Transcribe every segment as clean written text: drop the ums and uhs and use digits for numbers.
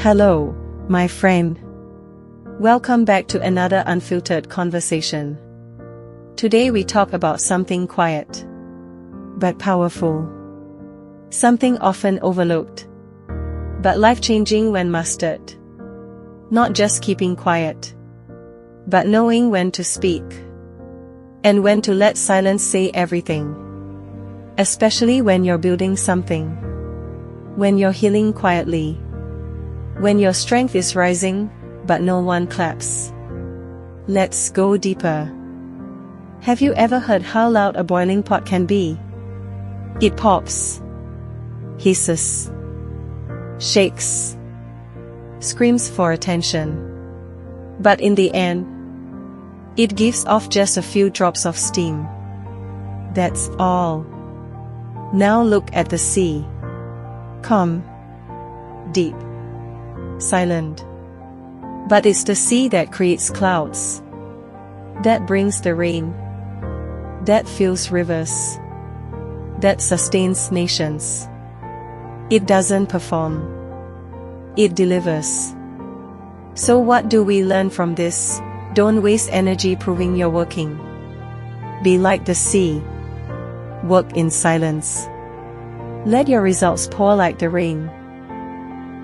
Hello, my friend. Welcome back to another unfiltered conversation. Today we talk about something quiet, but powerful. Something often overlooked, but life-changing when mastered. Not just keeping quiet, but knowing when to speak, and when to let silence say everything. Especially when you're building something, when you're healing quietly, when your strength is rising, but no one claps. Let's go deeper. Have you ever heard how loud a boiling pot can be? It pops, hisses, shakes, screams for attention. But in the end, it gives off just a few drops of steam. That's all. Now look at the sea. Calm, deep, silent. But it's the sea that creates clouds, that brings the rain, that fills rivers, that sustains nations. It doesn't perform, it delivers. So what do we learn from this? Don't waste energy proving you're working. Be like the sea. Work in silence. Let your results pour like the rain.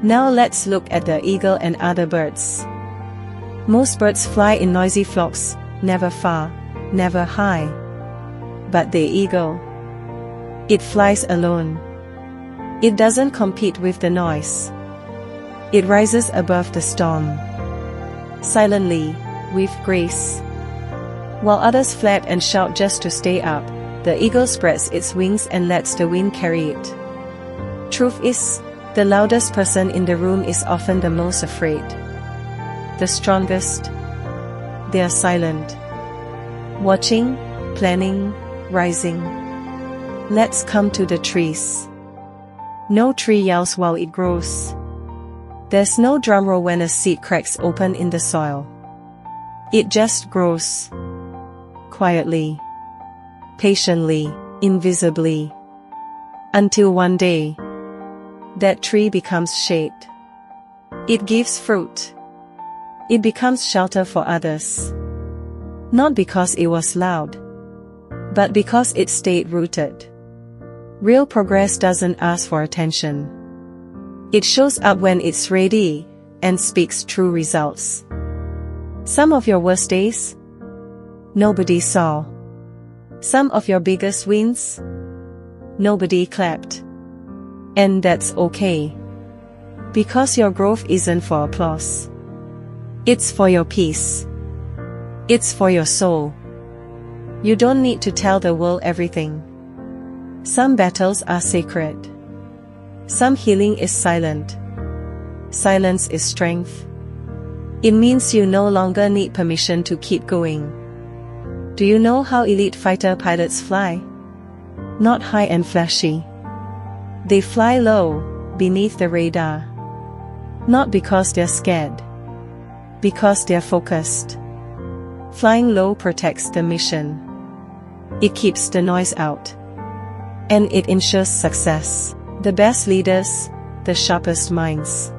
Now let's look at the eagle and other birds. Most birds fly in noisy flocks, never far, never high. But the eagle, it flies alone. It doesn't compete with the noise. It rises above the storm, silently, with grace. While others flap and shout just to stay up, the eagle spreads its wings and lets the wind carry it. Truth is, the loudest person in the room is often the most afraid. The strongest, they are silent. Watching, planning, rising. Let's come to the trees. No tree yells while it grows. There's no drumroll when a seed cracks open in the soil. It just grows. Quietly. Patiently, invisibly. Until one day, that tree becomes shade. It gives fruit. It becomes shelter for others. Not because it was loud, but because it stayed rooted. Real progress doesn't ask for attention. It shows up when it's ready, and speaks true results. Some of your worst days, nobody saw. Some of your biggest wins, nobody clapped. And that's okay. Because your growth isn't for applause. It's for your peace. It's for your soul. You don't need to tell the world everything. Some battles are sacred. Some healing is silent. Silence is strength. It means you no longer need permission to keep going. Do you know how elite fighter pilots fly? Not high and flashy. They fly low, beneath the radar. Not because they're scared. Because they're focused. Flying low protects the mission. It keeps the noise out. And it ensures success. The best leaders, the sharpest minds.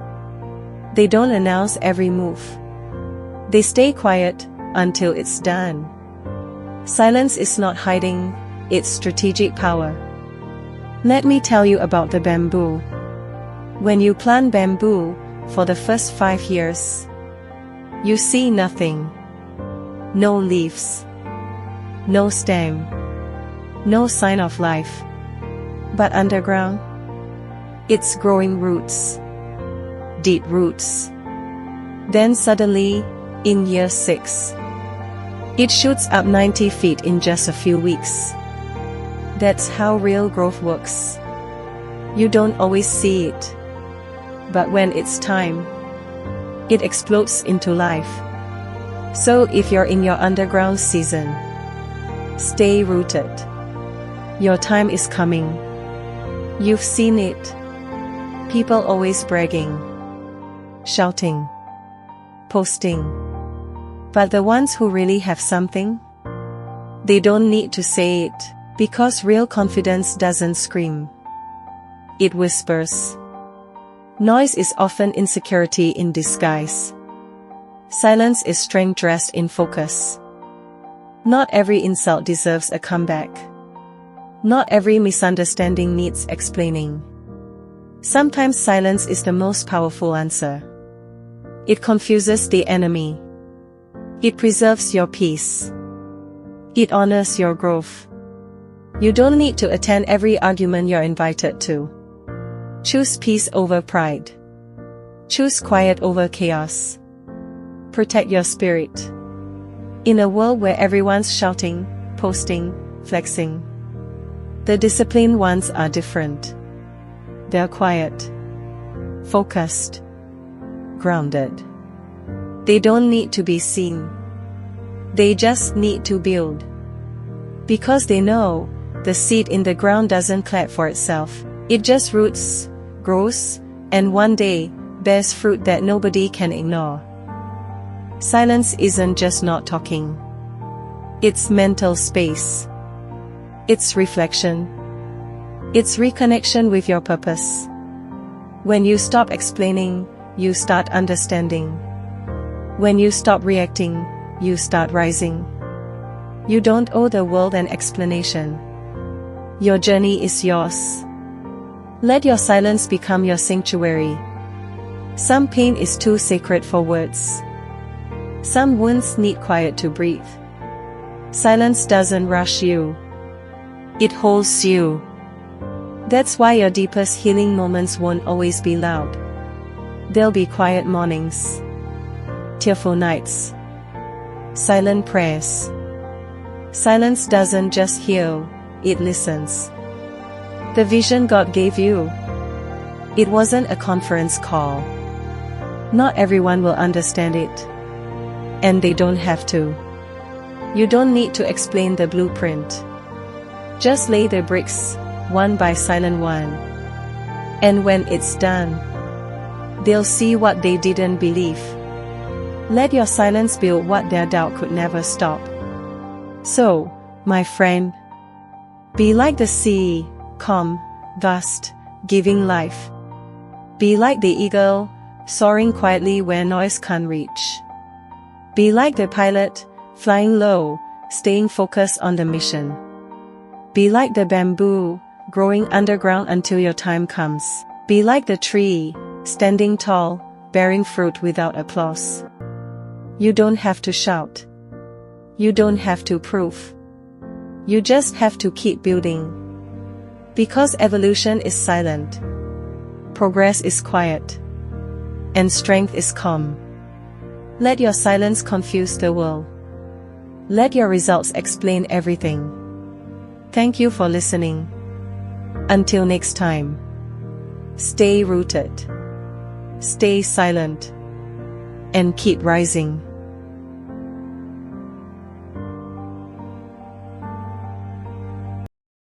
They don't announce every move. They stay quiet until it's done. Silence is not hiding, it's strategic power. Let me tell you about the bamboo. When you plant bamboo, for the first 5 years, you see nothing. No leaves. No stem. No sign of life. But underground, it's growing roots. Deep roots. Then suddenly, in year 6, it shoots up 90 feet in just a few weeks. That's how real growth works. You don't always see it. But when it's time, it explodes into life. So if you're in your underground season, stay rooted. Your time is coming. You've seen it. People always bragging, shouting, posting. But the ones who really have something, they don't need to say it, because real confidence doesn't scream. It whispers. Noise is often insecurity in disguise. Silence is strength dressed in focus. Not every insult deserves a comeback. Not every misunderstanding needs explaining. Sometimes silence is the most powerful answer. It confuses the enemy. It preserves your peace. It honors your growth. You don't need to attend every argument you're invited to. Choose peace over pride. Choose quiet over chaos. Protect your spirit. In a world where everyone's shouting, posting, flexing, the disciplined ones are different. They're quiet, focused, grounded. They don't need to be seen. They just need to build. Because they know, the seed in the ground doesn't clap for itself. It just roots, grows, and one day, bears fruit that nobody can ignore. Silence isn't just not talking. It's mental space. It's reflection. It's reconnection with your purpose. When you stop explaining, you start understanding. When you stop reacting, you start rising. You don't owe the world an explanation. Your journey is yours. Let your silence become your sanctuary. Some pain is too sacred for words. Some wounds need quiet to breathe. Silence doesn't rush you. It holds you. That's why your deepest healing moments won't always be loud. There'll be quiet mornings, tearful nights, silent prayers. Silence doesn't just heal, it listens. The vision God gave you, it wasn't a conference call. Not everyone will understand it. And they don't have to. You don't need to explain the blueprint. Just lay the bricks, one by silent one. And when it's done, they'll see what they didn't believe. Let your silence build what their doubt could never stop. So, my friend, be like the sea, calm, vast, giving life. Be like the eagle, soaring quietly where noise can't reach. Be like the pilot, flying low, staying focused on the mission. Be like the bamboo, growing underground until your time comes. Be like the tree, standing tall, bearing fruit without applause. You don't have to shout. You don't have to prove. You just have to keep building. Because evolution is silent. Progress is quiet. And strength is calm. Let your silence confuse the world. Let your results explain everything. Thank you for listening. Until next time. Stay rooted. Stay silent. And keep rising.